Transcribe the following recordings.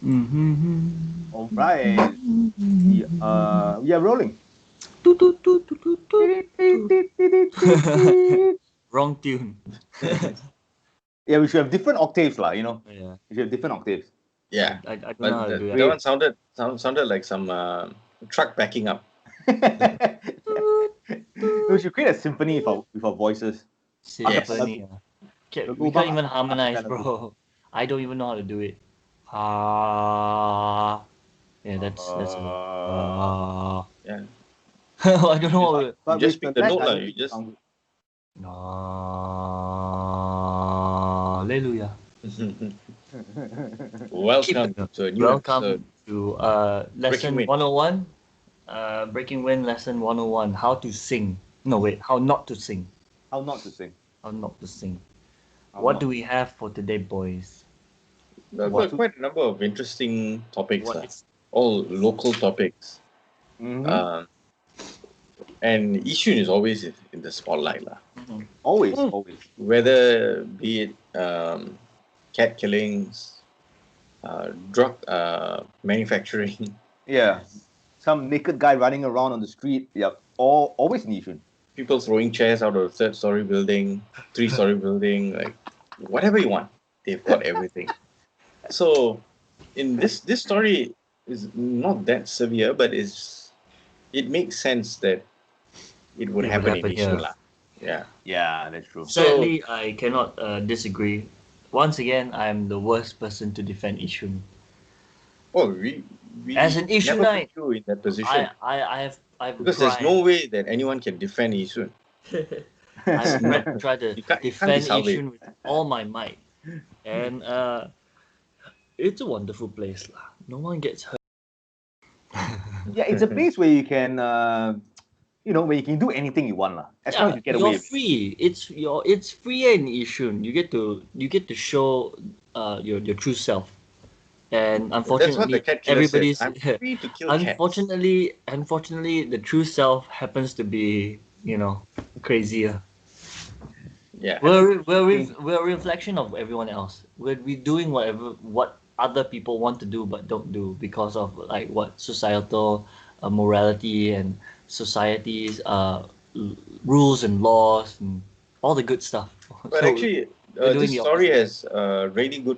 Mm-hmm. All right. We are rolling. Toot, toot, toot, toot, toot, toot, toot. Wrong tune. Yeah, we should have different octaves, lah. Yeah, We should have different octaves. I, Yeah, I, I don't know but how to do that that. one sounded like some truck backing up. Toot, We toot. should create a symphony with our voices. Yes. Acapella Symphony. group. The We can't Lobang even harmonize, acapella group. bro. I don't even know how to do it. Ah, yeah, that's a lot. Yeah. I don't know. You just What you But just with pick the the lag, note I lah. don't You think it just sounds good. Hallelujah. Keep it welcome up. to a new episode. Welcome to Breaking lesson wind. 101. Breaking Wind lesson 101. How to sing. No, wait. How not to sing. How not to sing. How not to sing. How What not. do we have for today, boys? There What were to? quite a number of interesting topics, What is? all local topics. Mm-hmm. Um, and Yishun is always in the spotlight, lah. Mhm. Always, Mm. always. Whether be it cat killings, drug manufacturing, Yeah. Some naked guy running around on the street. Yep. Always in Yishun. people throwing chairs out of a third-story building, three-story building, like whatever you want, they've got everything. So, in this story is not that severe, but it makes sense that it would It would happen in happen Yishun, here. lah. Yeah. Yeah, that's true. So, Sadly, I cannot disagree. Once again, I'm the worst person to defend Ishun. oh, we As an never put Ishunite, you in that I, position I, I have I've because there's tried. no way that anyone can defend Yishun. I've It's not. tried to You can't be defend salvaged. Ishun with all my might, and it's a wonderful place, lah. No one gets hurt. Yeah, it's a place where you can, where you can do anything you want, lah. As long as Yeah, you get away you're with it. free. It's free in Ishun. You get to show your true self. And That's what the unfortunately, cat killer said. everybody's I'm free to kill cats. unfortunately, the true self happens to be crazier. Yeah. We're a reflection of everyone else. We doing what other people want to do but don't do because of like what societal morality and society's rules and laws and all the good stuff. But So actually, we're doing this the story opposite. has a really good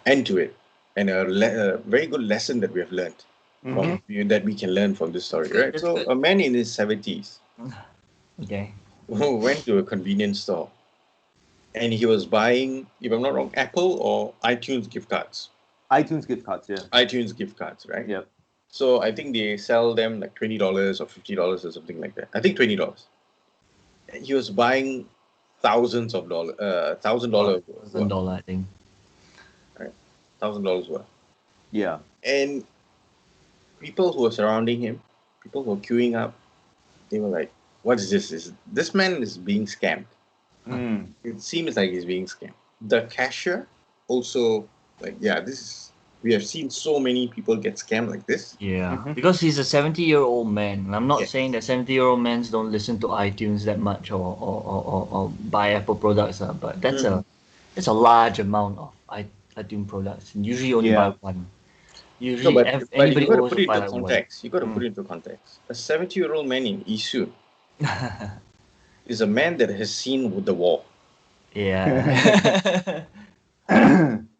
end to it, and a very good lesson that we have learned Mm-hmm. Okay, that we can learn from this story, that's good. right? That's So, good. a man in his 70s Okay. who went to a convenience store and he was buying, if I'm not wrong, Apple or iTunes gift cards. iTunes gift cards, yeah. iTunes gift cards, right? Yep. So I think they sell them like $20 or $50 or something like that. I think $20. He was buying thousands of dollars, $1,000 worth, $1,000, I think. right? $1,000 worth. Yeah. And people who were surrounding him, people who were queuing up, they were like, "What is this? This man is being scammed." Mm. It seems like he's being scammed. The cashier also, like, yeah, this is. We have seen so many people get scammed like this. Yeah, Mm-hmm. because he's a 70-year-old man. And I'm not Yes. saying that 70-year-old men don't listen to iTunes that much or buy Apple products, but Mhm. that's a large amount of iTunes products. And usually only buy Yeah. one. No, Usually but you anybody got to always put it buy into like one. context. You got to put Mm. it into context. A 70-year-old man in Isu is a man that has seen the war. Yeah.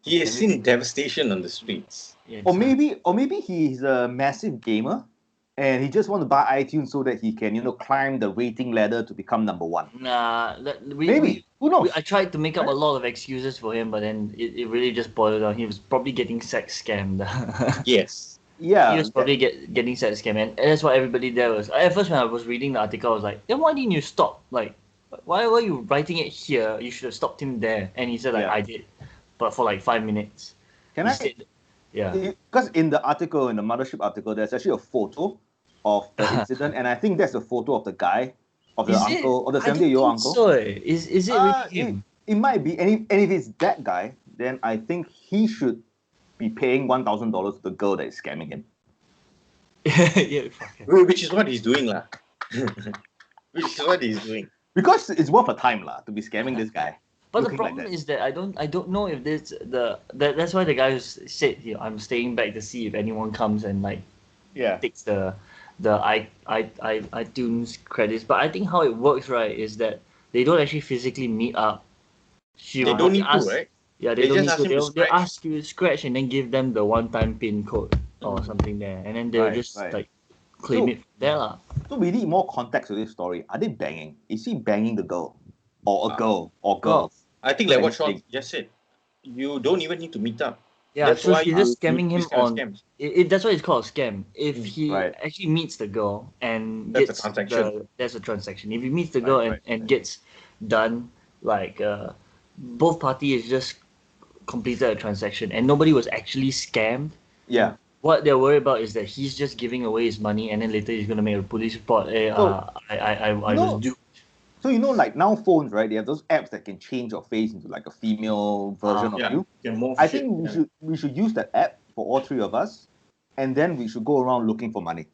He has Maybe, seen devastation on the streets. yeah, or this one. maybe he's a massive gamer, and he just want to buy iTunes so that he can, climb the rating ladder to become number one. Nah, Maybe. Who I knows? tried to make up a Right? lot of excuses for him, but then it really just boiled down. He was probably getting sex scammed. Yes. He Yeah. was probably getting sex scammed, and that's what everybody there was. At first, when I was reading the article, I was like, then why didn't you stop? Like, why were you writing it here? You should have stopped him there. And he said, like, Yeah. I did, but for like 5 minutes. Can He I? said, yeah. Because in the article, in the mothership article, there's actually a photo of the incident, and I think that's a photo of the guy, of the Is it? uncle, of the I don't 70-year-old think uncle. so. Is it really It, him? it might be, and if it's that guy, then I think he should be paying $1,000 to the girl that is scamming him. Yeah, fuck him. Which is what he's doing, lah. Which is what he's doing. Because it's worth a time lah to be scamming this guy. But the looking like problem that. is that I don't know if this that's why the guy said here I'm staying back to see if anyone comes and like Yeah. takes the iTunes credits. But I think how it works, right, is that they don't actually physically meet up. She They will don't probably need to, ask. right? Yeah, they They don't just need ask to. him to They'll scratch. ask you to scratch and then give them the one-time pin code or something there, and then they'll Right, just right. like claim So, it from there lah. so we need more context to this story. Are they banging? Is he banging the girl, or a Uh, girl, or Well, girls? I think So like what Sean anything. just said, you don't even need to meet up. yeah. That's So why she's just you scamming do him this kind of on. scams. That's why it's called a scam. If Mm. he Right. actually meets the girl and That's a gets transaction. that's a transaction. If he meets the Right, girl right, and right. gets done, like both parties just completed a transaction and nobody was actually scammed. Yeah. What they're worried about is that he's just giving away his money and then later he's gonna make a police report. Hey, So I you was know, duped. so like now phones, right? They have those apps that can change your face into like a female version of Yeah, you. you can morph I shit. think we Yeah. should use that app for all three of us, and then we should go around looking for money.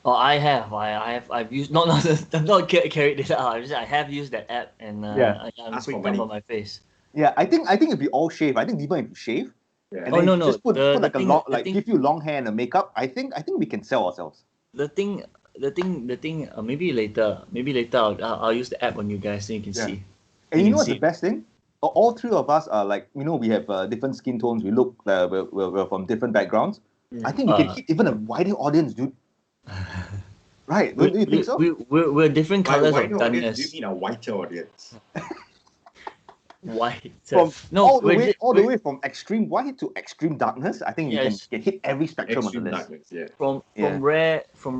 Oh, I've used not I'm not carried this out. I have used that app and Yeah. I'm Ask for freaked out money. about my face. Yeah, I think if we all shave, I think even if you shave, Yeah. and Oh then no if you no just put the like a thing long, like give you long hair and a makeup, I think we can sell ourselves. the thing the thing maybe later I'll use the app on you guys so you can Yeah. see. And You you can know what's the see. best thing? All three of us are like, we have different skin tones. We look, we're from different backgrounds. I think we can Uh, hit even a wider audience, dude. Right? Don't we you think we so? we we're different By colors of wider audience, do you doneness. mean a whiter audience? White. From No, we're just all the way from extreme white to extreme darkness. I think we can, yes, can hit every spectrum on the Extreme list. darkness, yeah. from Yeah.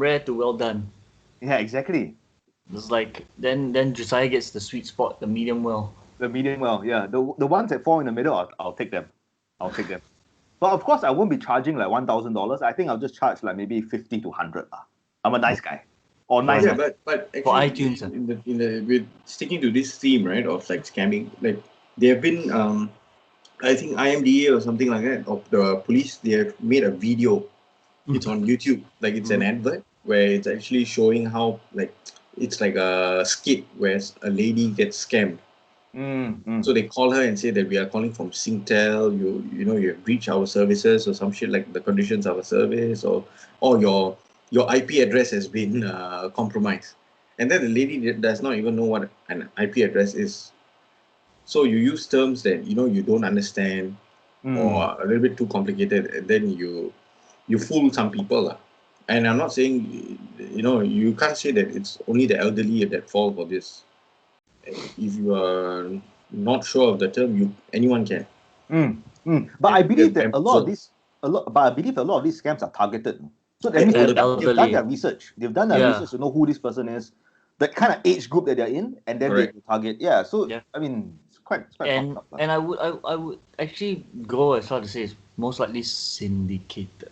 rare to well done. Yeah, exactly. It's like then Josiah gets the sweet spot, the medium well. The medium well, yeah. The ones that fall in the middle, I'll take them. I'll take them. But of course, I won't be charging like $1,000. I think I'll just charge like maybe 50 to 100. I'm a nice guy, or nice Right. Yeah, guy. but For actually, iTunes. in the with sticking to this theme, right, of like scamming, like there have been I think IMDA or something like that of the police. They have made a video. It's on YouTube. Like it's an advert where it's actually showing how like it's like a skit where a lady gets scammed. So they call her and say that we are calling from Singtel. You have breached our services or some shit like the conditions of our service or your IP address has been compromised. And then the lady does not even know what an IP address is. So you use terms that you don't understand or a little bit too complicated, and then you fool some people lah. And I'm not saying you can't say that it's only the elderly that fall for this. If you are not sure of the term, anyone can. But I believe Get that a lot of bamboozled. these, but I believe a lot of these scams are targeted. So that Yeah, means older they've done elderly. their research. They've done their Yeah. research to know who this person is, the kind of age group that they're in, and then they Correct. target. Yeah. So Yeah. I mean, it's quite And fucked up. and I would actually go as far to say it's most likely syndicated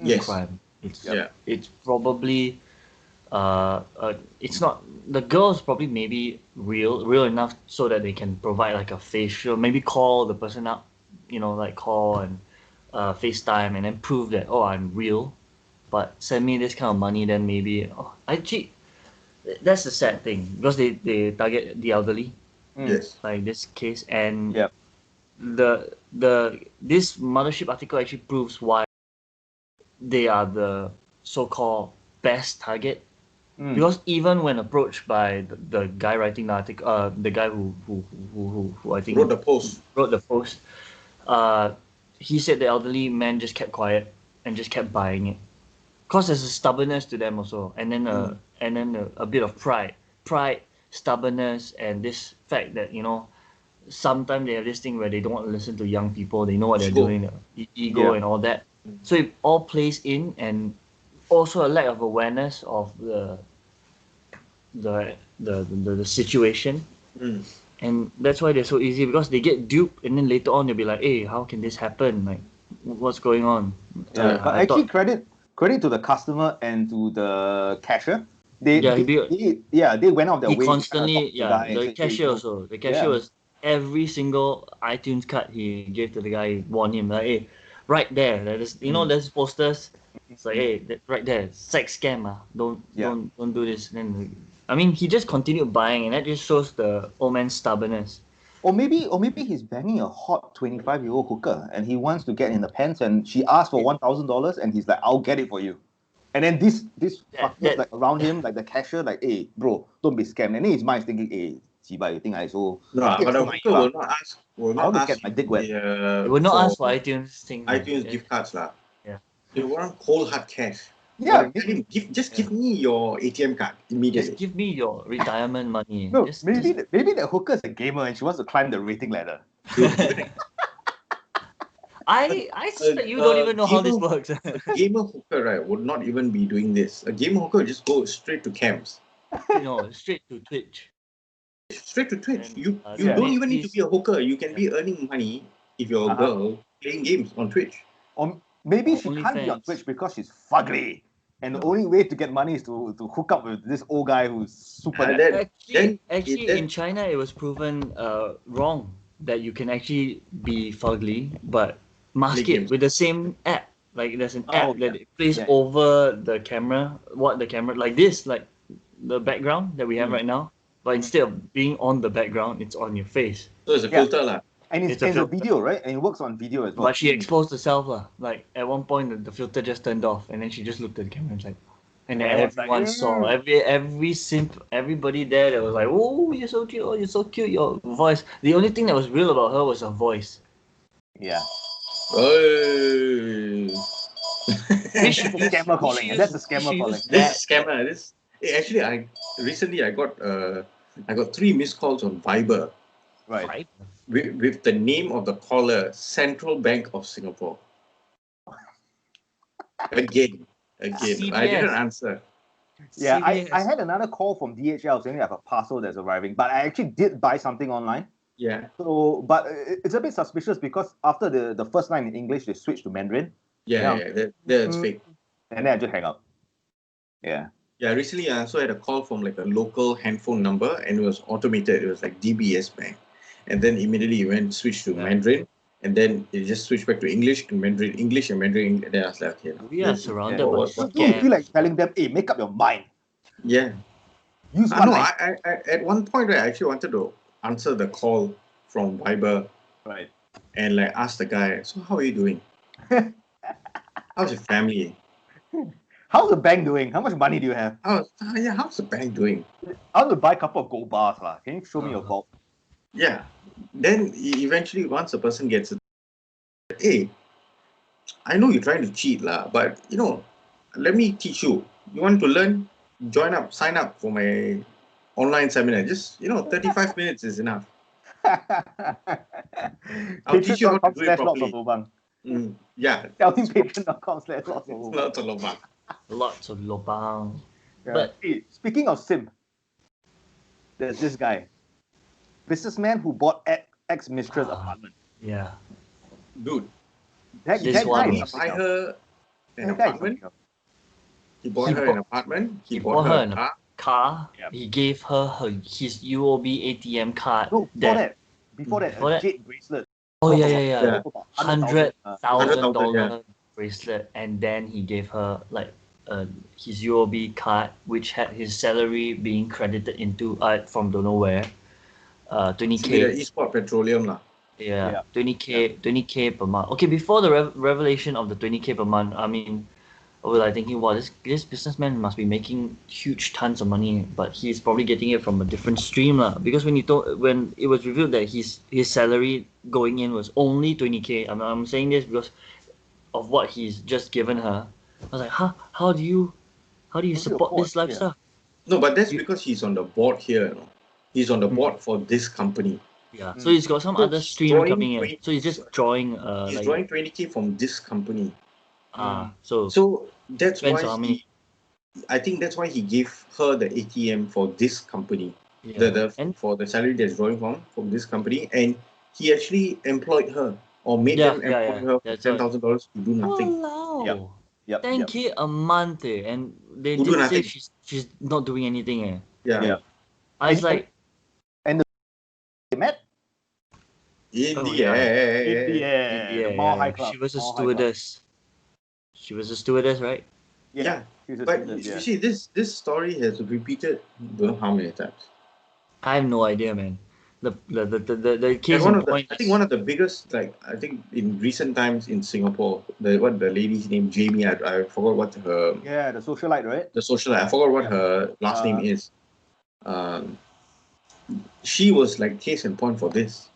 Yes. crime. It's Yeah. it's probably it's not the girl's probably maybe real enough so that they can provide like a facial, maybe call the person up, like call and FaceTime and then prove that, oh, I'm real, but send me this kind of money, then maybe actually that's the sad thing because they target the elderly Yes. like this case, and Yep. this mothership article actually proves why they are the so-called best target. Because even when approached by the guy writing the article, the guy who I think Wrote the post. wrote the post, he said the elderly man just kept quiet and just kept buying it. Cause there's a stubbornness to them also, and then a bit of pride, stubbornness, and this fact that sometimes they have this thing where they don't want to listen to young people. They know what they're Ego. doing, ego Yeah. and all that. So it all plays in, and also a lack of awareness of the situation, and that's why they're so easy because they get duped, and then later on they'll be like, "Hey, how can this happen? Like, what's going on?" Yeah. But I actually, thought, credit to the customer and to the cashier. They yeah, they went out their he way to kind of talk constantly, to the yeah, guy and the say, hey, cashier also. The cashier yeah. was every single iTunes card he gave to the guy, warned him like, "Hey, right there, there's there's posters. It's like, hey, right there, sex scam, Don't Yeah. don't do this." Then I mean, he just continued buying, and that just shows the old man's stubbornness. Or maybe he's banging a hot 25-year-old hooker and he wants to get in the pants and she asked for $1,000 and he's like, I'll get it for you. And then this fuckers like around him, like the cashier, like, hey, bro, don't be scammed. And then his mind is thinking, hey, Chiba, you think I so No, but the hooker will not ask. Will I want not to ask get my dick wet. They would not ask for iTunes things. iTunes gift cards lah. Yeah. They want cold hard cash. Yeah, But tell him, give me your ATM card immediately. Just give me your retirement money. no, maybe the hooker's a gamer and she wants to climb the rating ladder. I suspect you don't even know how this works. A gamer hooker, right, would not even be doing this. A gamer hooker would just go straight to camps. Straight to Twitch. Straight to Twitch. You yeah. don't even need to be a hooker. You can be earning money if you're a girl playing games on Twitch. Or maybe she can't be on Twitch because she's fugly. And the only way to get money is to hook up with this old guy who's super. Actually, in China, it was proven wrong that you can actually be fugly, but mask it with the same app. Like there's an app that it plays over the camera, like this, like the background that we have right now. But instead of being on the background, it's on your face. So it's a filter lah. And it's a video, right? And it works on video as well. But she exposed herself lah. Like at one point, the filter just turned off, and then she just looked at the camera and was like, and then everyone saw every simp, everybody there that was like, oh, you're so cute, oh, you're so cute, your voice. The only thing that was real about her was her voice. Yeah. Oh. That's a scammer calling. That's a scammer calling. This is scammer. Actually, I got 3 missed calls on Viber. Right. With the name of the caller, Central Bank of Singapore. Again. CBS. I didn't answer. Yeah, I had another call from DHL saying I have a parcel that's arriving, but I actually did buy something online. Yeah. So, but it's a bit suspicious because after the first line in English, they switched to Mandarin. That's fake. And then I just hang up. Yeah. Yeah, recently I also had a call from like a local handphone number and it was automated. It was like DBS Bank. And then immediately it went switched to Mandarin. And then it just switched back to English and Mandarin, English and Mandarin. And then I was like, okay. We are surrounded by So do you feel like telling them, hey, make up your mind? Yeah. Use one line. I at one point, I actually wanted to answer the call from Viber. Right. And like ask the guy, so how are you doing? How's your family? How's the bank doing? How much money do you have? How's the bank doing? I want to buy a couple of gold bars. Can you show me your vault? Yeah. Then eventually, once the person gets it, hey, I know you're trying to cheat, but let me teach you. You want to learn? Sign up for my online seminar. Just 35 minutes is enough. I'll teach you how to do it properly. Yeah. Tell him patreon.com/lots of lobang. Lots of lobang. Yeah. But hey, speaking of simp, there's this guy, businessman who bought ex-mistress apartment. Yeah. Dude. That This one guy is- Buy her an apartment. He bought her an apartment. He bought her a car. Yep. He gave her his UOB ATM card. No, before that, a jade bracelet. Oh yeah. Yeah. $100,000 bracelet, and then he gave her like his UOB card, which had his salary being credited into from don't know where. 20K. The Eastport Petroleum lah. Yeah, 20K per month. Okay, before the revelation of the 20K per month, I mean, I was like thinking, wow, this businessman must be making huge tons of money, but he's probably getting it from a different stream lah. Because when it was revealed that his salary going in was only 20K, I'm saying this because of what he's just given her. I was like, how do you support this lifestyle? No, but that's because he's on the board here. He's on the board for this company. Yeah, so he's got some other stream coming in. So he's just drawing. He's drawing 20K from this company. So that's why I think that's why he gave her the ATM for this company. Yeah. For the salary that's drawing from this company, and he actually employed her or made them employ her for $10,000 to do nothing. Wow. Yep. 10K a month, and they To do did say nothing. she's not doing anything. Yeah. I was like, They met? India. The more high club. she was a more high club. stewardess. She was a stewardess, right? Yeah. She's a But stewardess, you see, this story has repeated don't know how many times. I have no idea, man. the And case one in of the, point I think one of the biggest, like, I think in recent times in Singapore, the lady's name, Jamie, I forgot what her, Yeah, the socialite, right? the socialite, I forgot what Yeah. her last name is. She was like case in point for this.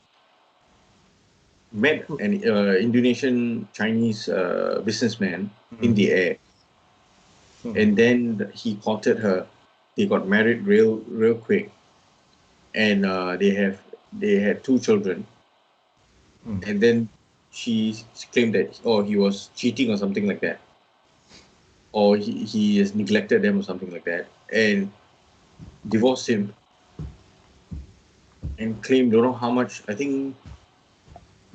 Met an Indonesian Chinese businessman in the air, and then he courted her. They got married real quick, and they had two children. And then she claimed that he was cheating or something like that, or he has neglected them or something like that, and divorced him and claimed don't know how much. I think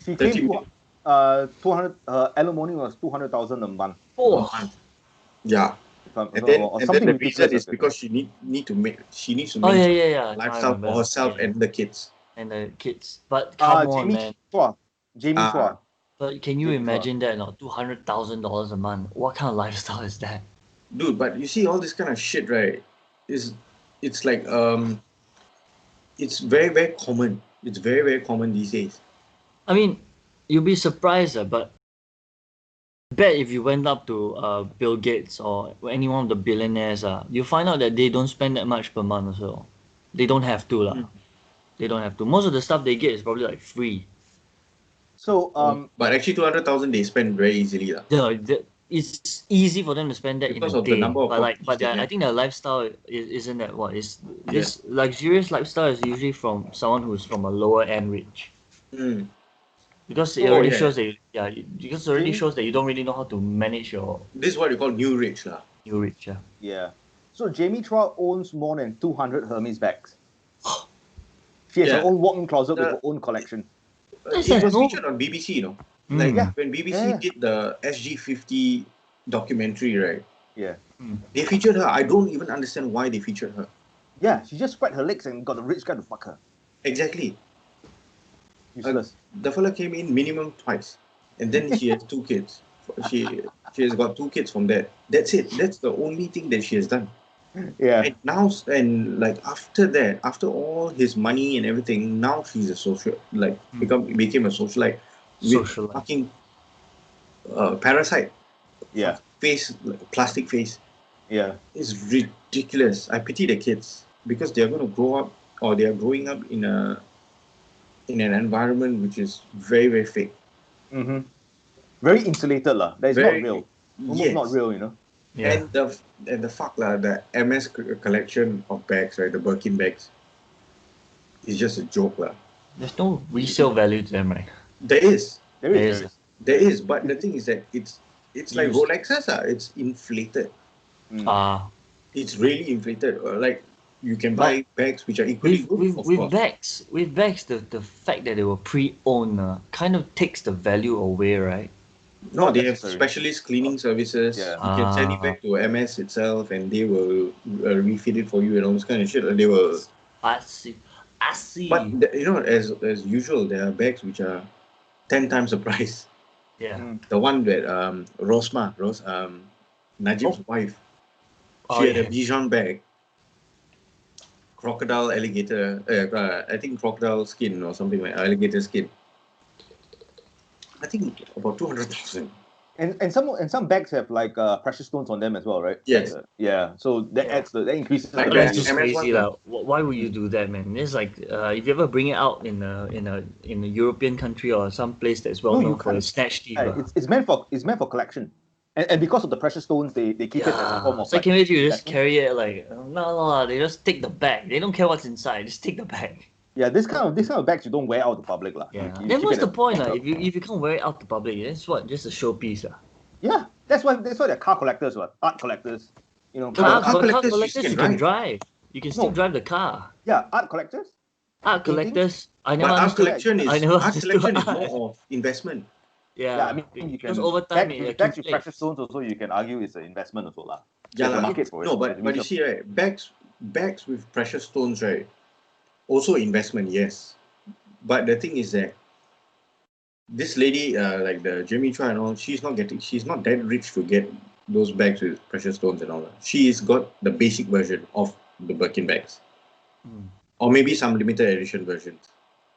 She 30 claimed million 200. Alimony was 200,000 a month, a month. Yeah. if I'm And not then wrong, or and then something the ridiculous. reason is because she needs to Oh manage yeah. Now I lifestyle remember. for herself Yeah. and the kids. And the kids. But come on, Jamie man. Chua. Jamie Ah. Chua. But can you Jamie Chua. imagine that? No, $200,000 a month. What kind of lifestyle is that? Dude, but you see all this kind of shit, right? It's like it's very common. It's very common these days. I mean, you'll be surprised, but bet if you went up to Bill Gates or any one of the billionaires, you find out that they don't spend that much per month also. They don't have to lah. They don't have to. Most of the stuff they get is probably like free. So But actually 200,000 they spend very easily lah. Yeah, it's easy for them to spend that Because in a of the day. number of But properties they I have. think their lifestyle isn't that what is this luxurious lifestyle is usually from someone who's from a lower end rich. Because it already shows that because it already shows that you don't really know how to manage your This is what you call new rich lah. new rich. yeah. So Jamie Chua owns more than 200 Hermes bags. She has her own walk-in closet with her own collection. It was featured on BBC, you know. Like when BBC did the SG50 documentary, right? Yeah. They featured her. I don't even understand why they featured her. Yeah, she just spread her legs and got the rich guy to fuck her. Exactly. Useless. The fella came in minimum twice, and then she has two kids. She has got two kids from that. That's it. That's the only thing that she has done. Yeah. And now, and like after that, after all his money and everything, now she's a social, like became a socialite with fucking parasite. Yeah. Face, like plastic face. Yeah. It's ridiculous. I pity the kids because they are going to grow up, or they are growing up in an environment which is very fake. Very insulated lah. That is not real. Almost not real, you know. Yeah. And the fuck lah, the MS collection of bags, right? The Birkin bags, is just a joke lah. There's no resale value to them, right? There is. There is. But the thing is that it's like Rolexes, it's inflated. It's really inflated. Like you can buy bags which are equally good. With bags, the fact that they were pre-owned kind of takes the value away, right? No, they have specialist cleaning services. Yeah. You can send it back to MS itself, and they will refit it for you and all this kind of shit. And they will. I see. But you know, as usual, there are bags which are 10 times the price. Yeah. The one that Najib's wife, she had a Bijan bag, crocodile alligator. I think crocodile skin or something like alligator skin. I think about 200,000. And some bags have like precious stones on them as well, right? Yes. Yeah. So that increases Like the That's value. just crazy, lah. Why would you do that, man? It's like if you ever bring it out in a European country or some place that's well known for its snatch thief. It's meant for collection, and because of the precious stones, they keep it as a form of. So can you just carry it like no, they just take the bag. They don't care what's inside. Just take the bag. Yeah, this kind of bags you don't wear out to public, lah. Yeah. Then what's the point, if you can't wear it out to public? It's what, just a showpiece, Yeah, that's why they're car collectors, art collectors. You know, car collectors collectors you can drive. You can still drive the car. Yeah, art collectors. Art collectors. I never But art understood. collection is more of investment. Yeah, I mean you can. Because over time bags with precious stones also you can argue it's an investment also, lah. Yeah, the market for it. No, but you see, right, bags with precious stones, right, also investment, yes. But the thing is that this lady, like the Jamie Chua and all, she's not that rich to get those bags with precious stones and all that. She's got the basic version of the Birkin bags, or maybe some limited edition versions.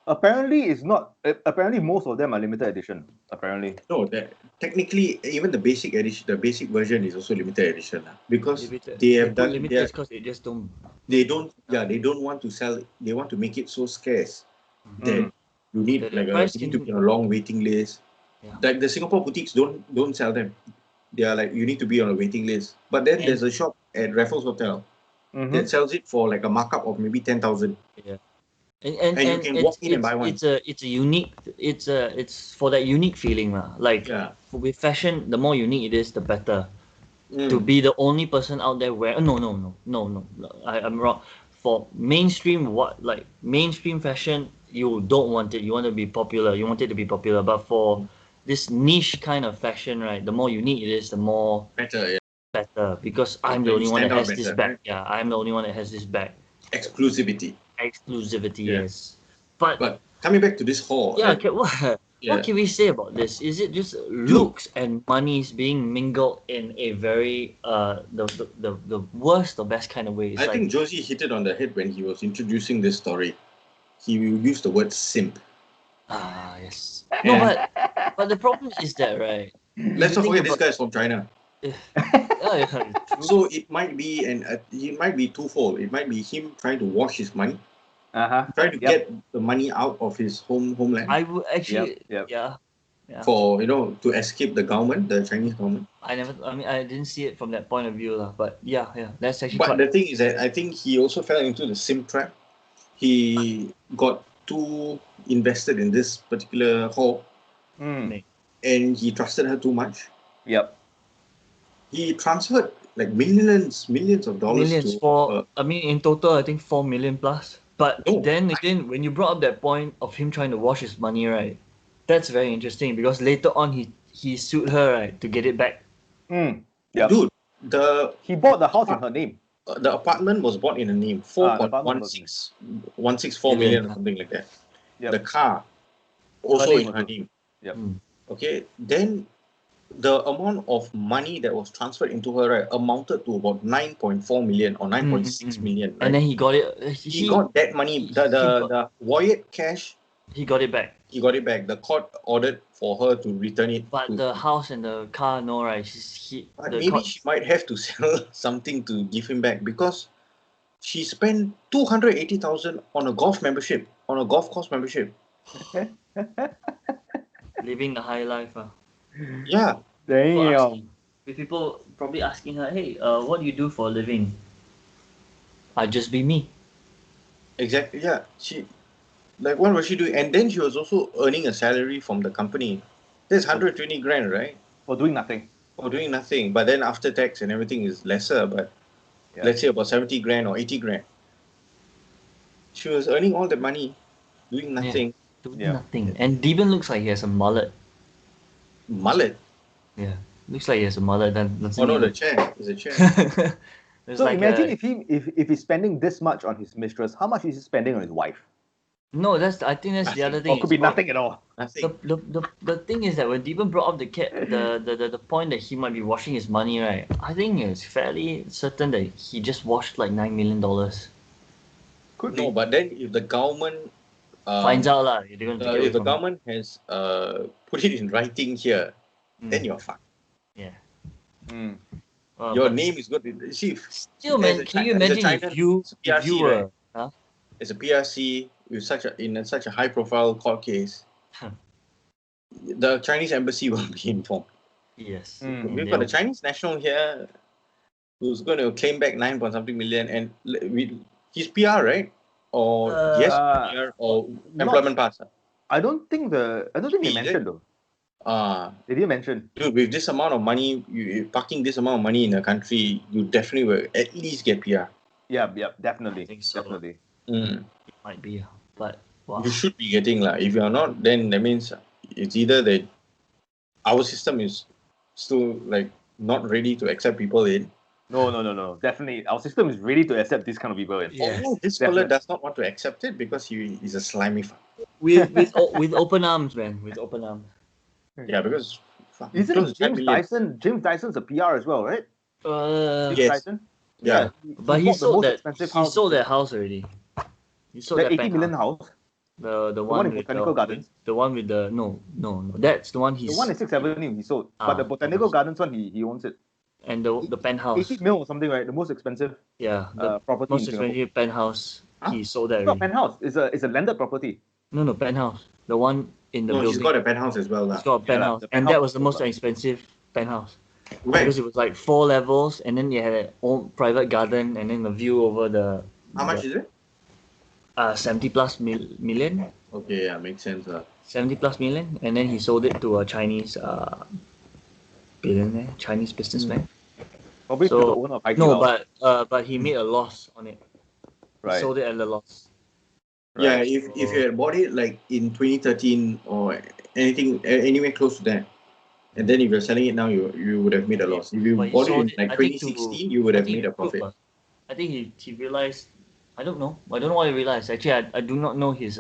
Apparently, it's not. Apparently, most of them are limited edition. Apparently. No, that technically even the basic edition, the basic version is also limited edition lah. Because Limited. they They have put done limited because they just don't. they don't they don't want to sell. They want to make it so scarce that Mm. you need The price you need to can- be on a long waiting list. Yeah. Like the Singapore boutiques don't sell them. They are like you need to be on a waiting list. But then And- there's a shop at Raffles Hotel Mhm. that sells it for like a markup of maybe 10,000. And And you can walk in and buy one. it's a unique it's for that unique feeling lah. Like Yeah. with fashion, the more unique it is, the better. To Mm. be the only person out there wearing no, I'm wrong. For mainstream mainstream fashion, you don't want it. You want to be popular. You want it to be popular. But for this niche kind of fashion, right, the more unique it is, the more Better, yeah. better. Because I'm Like the only you one that stand out has this better, bag. right? Yeah, I'm the only one that has this bag. Exclusivity. Exclusivity, Yeah. yes. But But coming back to this hall, yeah, right? what Yeah. can we say about this? Is it just looks and monies being mingled in a very the worst or best kind of way? It's I like, think Josie hit it on the head when he was introducing this story. He used the word simp. yes. No, but the problem is that, right? Let's not think forget this about- guy's from China. Yeah, yeah, true. So it might be it might be twofold. It might be him trying to wash his money, Uh-huh. trying to Yep. get the money out of his homeland I would actually, Yep. yeah. for to escape the government, the Chinese government. I mean, I didn't see it from that point of view, lah. But yeah, that's actually But quite. the thing is that I think he also fell into the simp trap. He got too invested in this particular hall, Mm. and he trusted her too much. Yep. He transferred like millions of dollars Millions to for, I mean, in total, I think 4 million plus. But No. then again, when you brought up that point of him trying to wash his money, right? That's very interesting because later on he sued her, right, to get it back. Mm. Yep. dude. The He bought the house in her name. the apartment was bought in a name The apartment 164 million or something like that. Yep. The car also name in her also. name. Yep. Okay, then the amount of money that was transferred into her right amounted to about 9.4 million or 9.6 million. Right? And then he got it. he got that money. The void cash. He got it back. He got it back. The court ordered for her to return it. But the house and the car, no, right? But the maybe court- she might have to sell something to give him back because she spent 280,000 on a golf membership, on a golf course membership. living the high life. Yeah, People Damn. asking- with people probably asking her, hey, what do you do for a living? I just be me. exactly. Yeah, she like what was she doing? And then she was also earning a salary from the company. That's 120 grand, right? For doing nothing. For doing nothing. But then after tax and everything is lesser. But Yeah. let's say about 70 grand or 80 grand. She was earning all that money, doing nothing. Doing Yeah. nothing. And Deben looks like he has a mullet. Mullet. Yeah. Looks like he has a mullet. Oh no, the chair. It's a chair. It's So like imagine if he's spending this much on his mistress, how much is he spending on his wife? No, I think that's the other thing. Or could be It's- nothing at all. Nothing. The thing is that when Deben brought up the point that he might be washing his money, right? I think it's fairly certain that he just washed like $9 million. Could No, be. but then if the government Finds out lah. They're going to take it away if the from him. government has put it in writing here, then you're fucked. Yeah. Mm. Your But name is good. See, still, man, can you imagine if you were? Huh? as a PRC with such a high profile court case, the Chinese embassy will be informed. Yes. Mm. We've got a Chinese national here who's going to claim back 9 point something million, and he's PR, right? Or yes, PR or employment pass. I don't think they Is it? mentioned though. They didn't mention. Dude, with this amount of money, you parking this amount of money in a country, you definitely will at least get PR. Yeah, definitely. I think so. Definitely. Mm. It might be, but wow. You should be getting lah. If you're not, then that means it's either that our system is still like not ready to accept people in. No. Definitely. Our system is ready to accept this kind of people in. Yeah. Although this fella does not want to accept it because he is a slimy fuck. with open arms, man. With open arms. Yeah, because fuck, Isn't close to 10 James million. Dyson? James Dyson's a PR as well, right? James Yes. Dyson? Yeah. But he bought the sold most that. expensive He house. sold that house already. He sold That that 80 million penthouse. house. The one one in with Botanical Gardens. the one with the no. That's the one The one in 6th Avenue he sold, but the Botanical okay. Gardens one he owns it. And the penthouse. 80 mil or something, right? The most expensive The property most in Singapore. expensive penthouse. Huh? He sold that It's not already. penthouse. It's a landed property. No, penthouse. The one in the No, building. he's got a penthouse as well. He's got a Yeah, penthouse, the and penthouse that was the was most like- expensive penthouse When? because it was like 4 levels, and then you had an own private garden, and then the view over the. How much is it? 70 plus million. Okay, yeah, makes sense. 70 plus million, and then he sold it to a Chinese billionaire, Chinese businessman. Probably to So- the owner of Hai Di No, Lao. but he made a loss on it. He Right. sold it at a loss. Yeah, Right. if you had bought it like in 2013 or anything anywhere close to that, and then if you're selling it now, you would have made a loss. If you But he bought it sold in like I think, 2016, you would I have think made a profit. I think he realized. I don't know. I don't know what he realized. Actually, I do not know his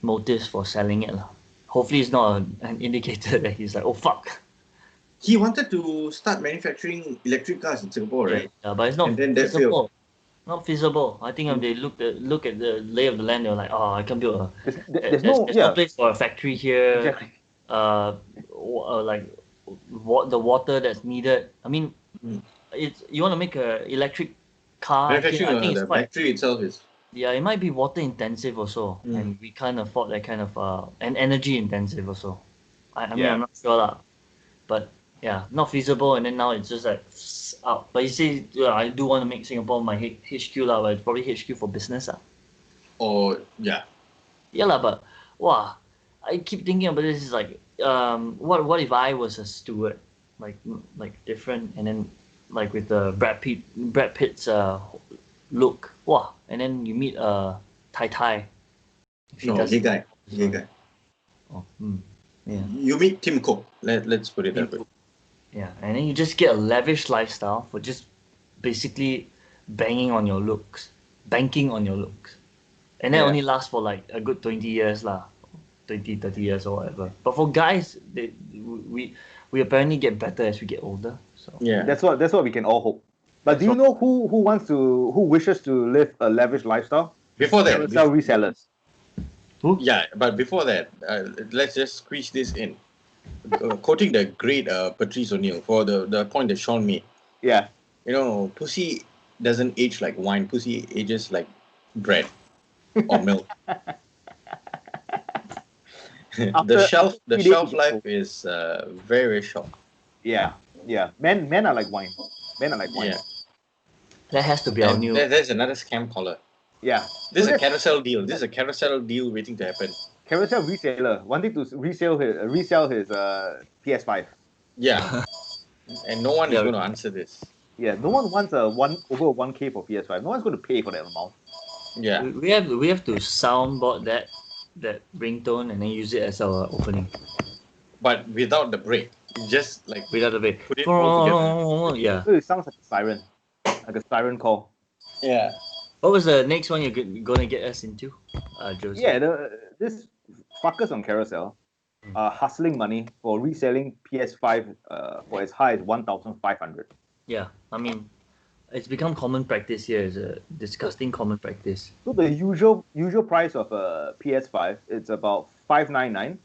motives for selling it lah. Hopefully, it's not an indicator that he's like, oh fuck. He wanted to start manufacturing electric cars in Singapore, right? Yeah, but it's not And then that feasible. Not feasible. I think if they look at the lay of the land, they're like, oh, I can build a. There's no no place for a factory here. exactly. Like what the water that's needed. I mean, Mm. it's you want to make a electric car. Manufacturing I think it's the quite. factory itself is Yeah, it might be water intensive also, Mm. and we can't afford that kind of and energy intensive also. I mean, Yeah. I'm not sure lah, but yeah, not feasible. And then now it's just like out. But you say, yeah, I do want to make Singapore my HQ lah, but it's probably HQ for business lah. or yeah. Yeah lah, but wow, I keep thinking about this. Is like, what if I was a steward, like different, and then like with the Brad Pitt's look, wow, and then you meet Tai Tai. No, gay guy. Gay guy. Oh, yeah. You meet Tim Cook. Let's put it that way. Yeah, and then you just get a lavish lifestyle for just basically banking on your looks, and that Yeah. only lasts for like a good 20 years lah, 20, 30 years or whatever. But for guys, we apparently get better as we get older. So Yeah. That's what we can all hope. But do you know who wishes to live a lavish lifestyle? Before that, Carousel resellers. yeah, but before that, let's just squeeze this in. Quoting the great Patrice O'Neill for the point that Sean made. Yeah. You know, pussy doesn't age like wine. Pussy ages like bread or milk. the shelf life is very, very short. Yeah. Yeah. Men are like wine. Yeah. that has to be our And new. there's another scam caller. Yeah. This is So a carousel deal. This is a carousel deal waiting to happen. Carousel reseller wanting to resell his PS5. Yeah. And no one is Yeah. going to answer this. Yeah, no one wants over 1K for PS5. No one's going to pay for that amount. Yeah. We have to soundboard that ringtone and then use it as our opening But without the break. Just like without the bit. Put it all together. Yeah. So it sounds like a siren call. Yeah. What was the next one you're gonna get us into, Joseph? Yeah, this fuckers on Carousel are hustling money for reselling PS5 for as high as 1,500. Yeah. I mean, it's become common practice here. It's a disgusting common practice. So the usual price of a PS5 it's about 599.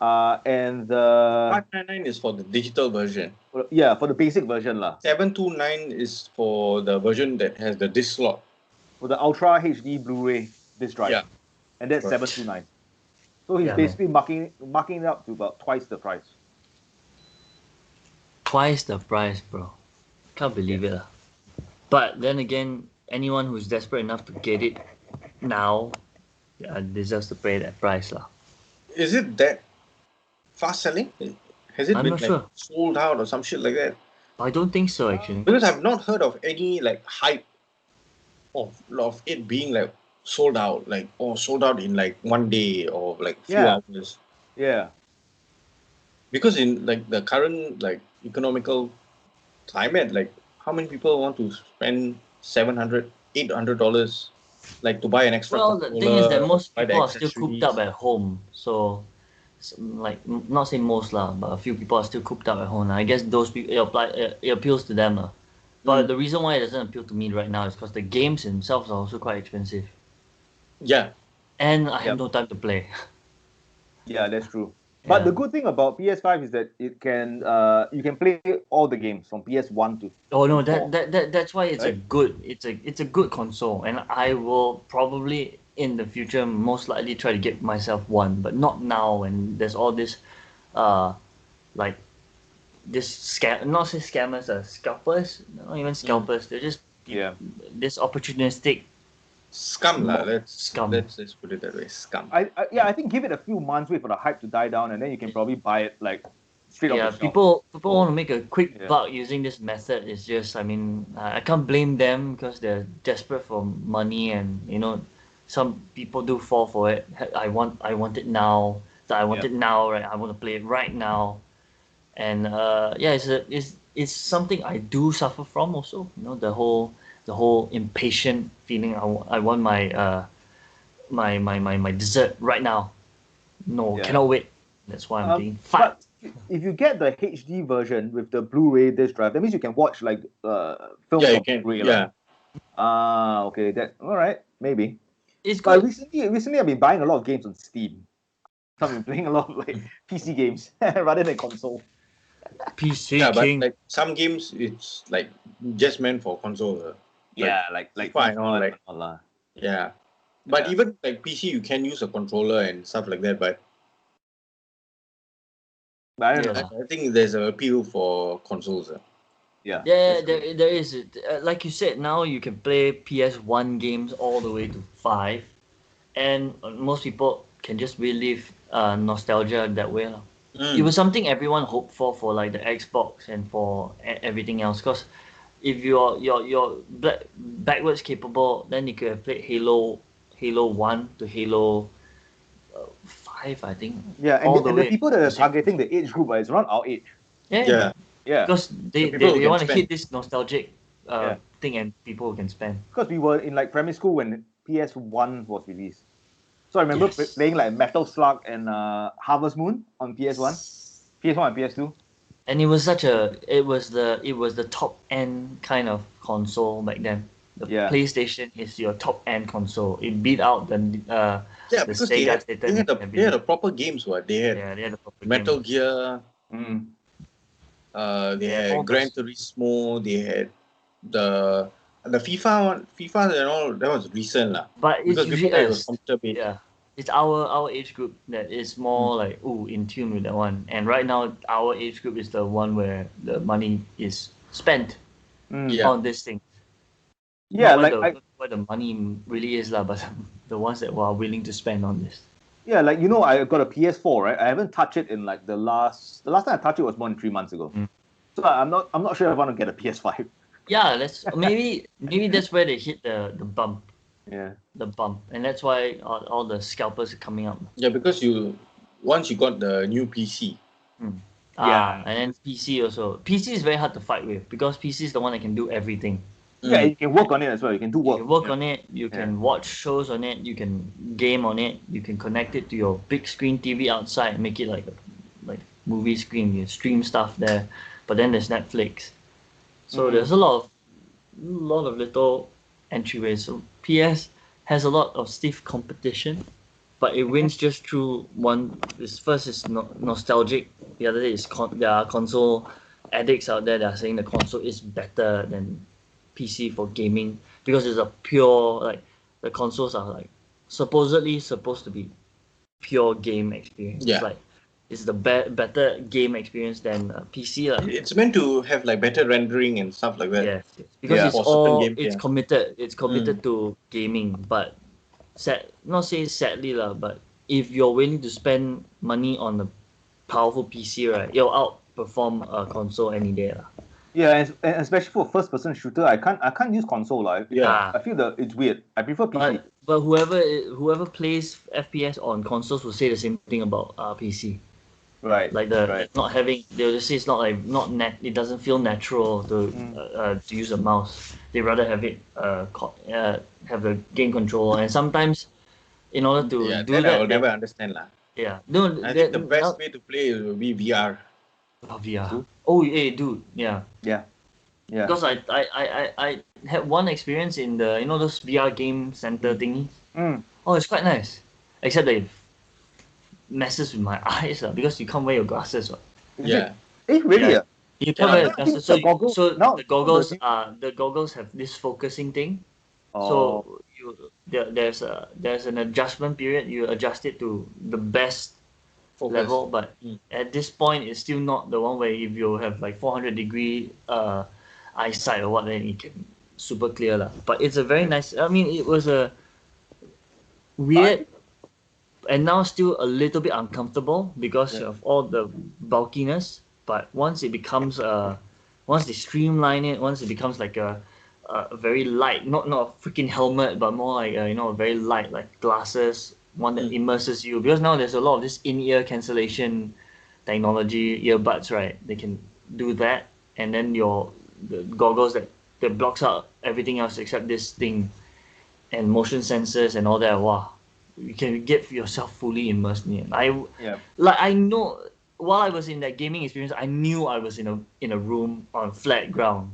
And the 599 is for the digital version. for the basic version lah. 729 is for the version that has the disc slot. For the Ultra HD Blu-ray disc drive. Yeah. And that's Right. 729. So he's Yeah, basically marking it up to about twice the price. Twice the price, bro. Can't believe it. Lah. But then again, anyone who's desperate enough to get it now deserves to pay that price. Lah. Is it that fast selling? Has it I'm been not like sure. sold out or some shit like that? I don't think so, actually. Because I've not heard of any like hype of it being like sold out, like sold out in like one day or like few Yeah. hours. Yeah. Because in like the current like economical climate, like how many people want to spend $700, $800 like to buy an extra? Well, the thing is that controller, most buy the people are still cooped up accessories? at home. So, like, not say most lah, but a few people are still cooped up at home. I guess those people, it appeals to them. Lah. But the reason why it doesn't appeal to me right now is because the games themselves are also quite expensive. Yeah. and I have Yep. no time to play. Yeah, that's true. But the good thing about PS5 is that it can you can play all the games from PS1 Oh to no, 4, that's why it's a right? good it's a good console, and I will probably in the future most likely try to get myself one, but not now. And there's all this, uh, like this not say scammers, scalpers, not even Mm. scalpers. They're just Yeah. this opportunistic Scum lah. scum. Let's put it that way. Scum. Yeah, I think give it a few months, wait for the hype to die down, and then you can probably buy it like straight off the yeah. shelf. People So want to make a quick yeah, buck using this method. It's just, I mean, I can't blame them because they're desperate for money, and some people do fall for it. I want it now. I want yeah. it now, right? I want to play it right now. And yeah, it's something I do suffer from also. The whole impatient feeling. I want my dessert right now. No, Yeah. cannot wait. That's why I'm being fat. But if you get the HD version with the Blu-ray disc drive, that means you can watch like Yeah, films you on can. Blu-ray lah. Yeah. Ah, okay, that all right, maybe. It's But good. recently I've been buying a lot of games on Steam. So I've been playing a lot of like PC games rather than console. PC Yeah, but King. like some games, it's like just meant for console. Yeah, like FIFA and all, FIFA like and all lah. yeah. But Yeah. even like PC, you can use a controller and stuff like that. But But I don't Yes. know. I think there's an appeal for consoles. Yeah. Yeah, That's true. there is. Like you said, now you can play PS1 games all the way to 5, and most people can just relive nostalgia that way. Lah. It Mm. was something everyone hoped for like the Xbox and for everything else. Because if you're backwards capable, then you could have played Halo 1 to Halo 5, I think, Yeah, all the and the way. people that are to six. targeting the age group is around our age. Yeah, Yeah, Yeah. because the they, people they, who they can want to spend. hit this nostalgic Yeah. thing, and people can spend. Because we were in like primary school when PS1 was released. So I remember Yes. playing like Metal Slug and Harvest Moon on PS1, PS1 and PS2. And it was the top end kind of console back then. The Yeah. PlayStation is your top end console. It beat out Yeah, the because Sega Saturn and they had everything. the proper games. What they had Yeah, they had the proper Metal games. Gear. Mm. They Yeah, all had Gran those. Turismo. They had the FIFA one. FIFA and all that was recent lah. But it's Because before usually that it was us. computer based. Yeah, it's our age group that is more like in tune with that one. And right now, our age group is the one where the money is spent Mm. Yeah. on this thing. Yeah, Not where like where the money really is lah, but the ones that were willing to spend on this. yeah, like I got a PS4, right? I haven't touched it in like the last time I touched it was more than 3 months ago. Mm. So I'm not sure if I want to get a PS5. Yeah, maybe that's where they hit the bump, Yeah. and that's why all the scalpers are coming up. Yeah, because once you got the new PC. Yeah. And then PC also. PC is very hard to fight with because PC is the one that can do everything. Yeah, Mm. you can work on it as well. You can do You work. can work on it, you can watch shows on it, you can game on it, you can connect it to your big screen TV outside and make it like a movie screen. You stream stuff there, but then there's Netflix. So there's a lot of little entryways. So PS has a lot of stiff competition, but it wins just through one. This first is nostalgic. The other is there are console addicts out there that are saying the console is better than PC for gaming because it's a pure, like, the consoles are like supposedly supposed to be pure game experience. Yeah. It's the better game experience than PC lah. It's meant to have like better rendering and stuff like that. Yes, because Yeah. it's For certain all games, it's yeah. committed. It's committed to gaming, but not saying sadly lah, but if you're willing to spend money on a powerful PC, right, it'll outperform a console any day lah. Yeah, and especially for first-person shooter, I can't use console like. Yeah. I feel it's weird. I prefer PC. But whoever plays FPS on consoles will say the same thing about PC. Right. Like not having, they'll just say it's not it doesn't feel natural to use a mouse. They rather have it have the game controller, and sometimes in order to Yeah, do that I that, will never understand lah. yeah, no, I think the best way to play will be VR. VR. Oh, yeah, dude, yeah. Yeah. Yeah. Because I had one experience in the those VR game center thingy. Oh, it's quite nice. Except that it messes with my eyes because you can't wear your glasses. What? Is Yeah. it? Really? Yeah. You can't Yeah. wear I your think glasses. the goggles So now the goggles the the goggles have this focusing thing. oh So there's an adjustment period. You adjust it to the best Focus. level, but Mm. at this point it's still not the one where if you have like 400-degree eyesight or what, then it can super clear lah. But it's a very nice. I mean, it was a weird and now still a little bit uncomfortable because Yeah. of all the bulkiness. But once they streamline it, once it becomes like a very light, not a freaking helmet, but more like a very light like glasses, one that immerses you. Because now there's a lot of this in-ear cancellation technology earbuds, right? They can do that, and then the goggles that blocks out everything else except this thing and motion sensors and all that. Wow, you can get yourself fully immersed in it. yeah. I know while I was in that gaming experience, I knew I was in a room on flat ground,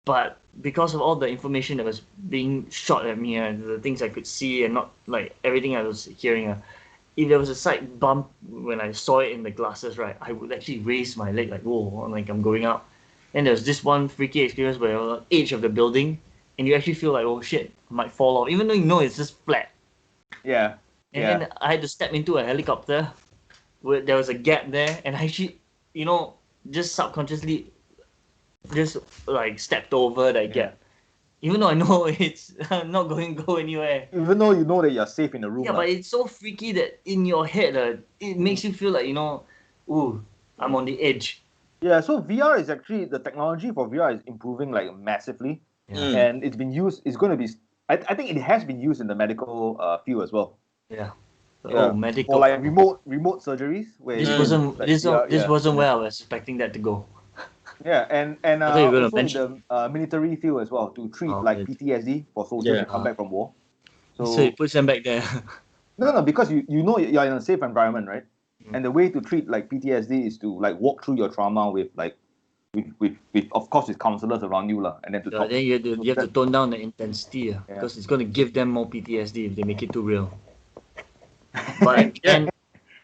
but because of all the information that was being shot at me and the things I could see and not like everything I was hearing, if there was a slight bump when I saw it in the glasses, right, I would actually raise my leg like, whoa, like I'm going up. And there's this one freaky experience where you're on the edge of the building and you actually feel like, oh shit, I might fall off, even though you know it's just flat. Yeah. And Yeah. then I had to step into a helicopter where there was a gap there, and I actually, just subconsciously just like stepped over that gap. Even though I know it's not going to go anywhere. Even though you know that you're safe in the room. Yeah, but it's so freaky that in your head, it makes you feel like, ooh, I'm on the edge. Yeah, so VR is actually the technology for VR is improving like massively, Yeah. Mm. and it's been used. It's going to be. I think it has been used in the medical field as well. Yeah. Yeah, Oh, for medical. like remote surgeries where This you Mm. use wasn't like this VR. this Yeah, wasn't where I was expecting that to go. yeah, and I thought you were gonna also in mention. the military field as well to treat Oh, like PTSD for soldiers Yeah. that come back from war. so it So puts them back there. no, because you know you're in a safe environment, right? Mm. And the way to treat like PTSD is to like walk through your trauma with like with of course with counselors around you lah, and then to So talk. then So you have to that, tone down the intensity yeah. because it's going to give them more PTSD if they make it too real. But Yeah.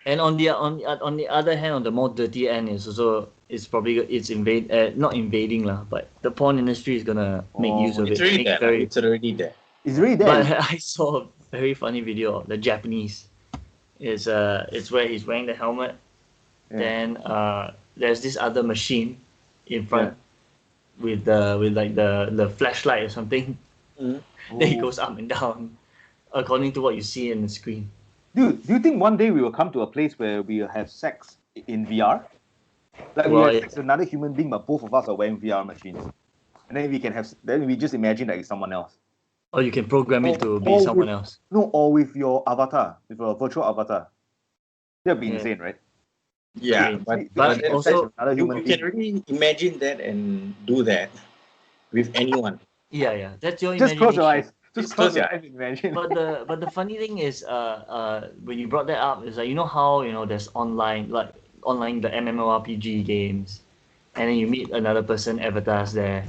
and on the other hand, on the more dirty end is also it's not invading lah, but the porn industry is gonna make use of It's it. already Make there. very. It's already there. It's really But there. I saw a very funny video of the Japanese. It's where he's wearing the helmet. Yeah. Then there's this other machine in Yeah. front with like the flashlight or something. Mm. Then he Oh. goes up and down according to what you see in the screen. Dude, do you think one day we will come to a place where we will have sex in VR? Like we Well, have sex with another human being, but both of us are wearing VR machines, and then then we just imagine that it's someone else. or you can program it to be Or someone with, else. no, or with your avatar, with a virtual avatar. That'd be Yeah. insane, right? Yeah, Okay. but, We But actually have then sex also- with another you, human you being. can really imagine that and do that with anyone. Yeah, that's your Just close your imagination. eyes. Just Just close close your your eyes and imagine. But the funny thing is, when you brought that up, is like how there's online the MMORPG games, and then you meet another person avatars there,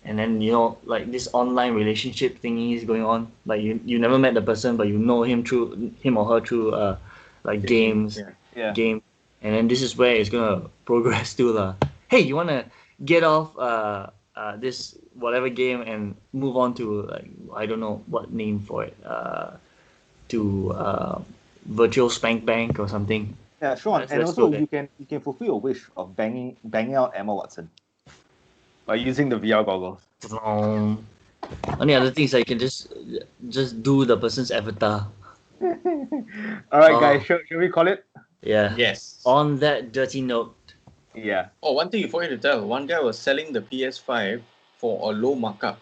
and then like this online relationship thingy is going on. Like you never met the person, but you know him or her through like games, Yeah. Yeah. game, and then this is where it's gonna progress to lah. Hey, you wanna get off this whatever game and move on to like I don't know what name for it to virtual spank bank or something. Yeah, Sean. Let's And go also there. you can fulfill your wish of banging out Emma Watson by using the VR goggles. Only other things I can just do the person's avatar. All right, Oh. guys, shall we call it? Yeah. Yes. On that dirty note, Yeah. Oh, one thing you forgot to tell. One guy was selling the PS5 for a low markup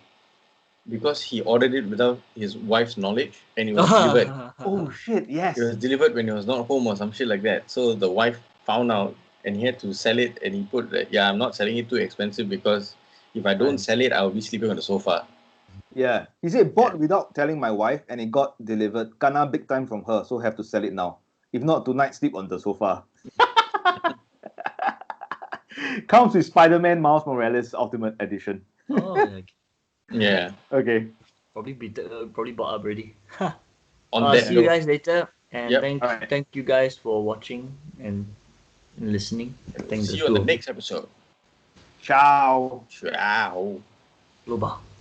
because he ordered it without his wife's knowledge, and it was delivered. Oh shit! Yes. It was delivered when he was not home or some shit like that. So the wife found out, and he had to sell it. And he put that, I'm not selling it too expensive because if I don't sell it, I'll be sleeping on the sofa. Yeah. He said bought without telling my wife, and it got delivered. Kena big time from her, so have to sell it now. If not, tonight sleep on the sofa. Comes with Spider-Man Miles Morales Ultimate Edition. oh, Yeah. Okay. probably bought up already. On that See you note, guys later, and Yep. Alright. thank you guys for watching and listening. Thank see the you on two the of you. next episode. Ciao. Ciao. Global.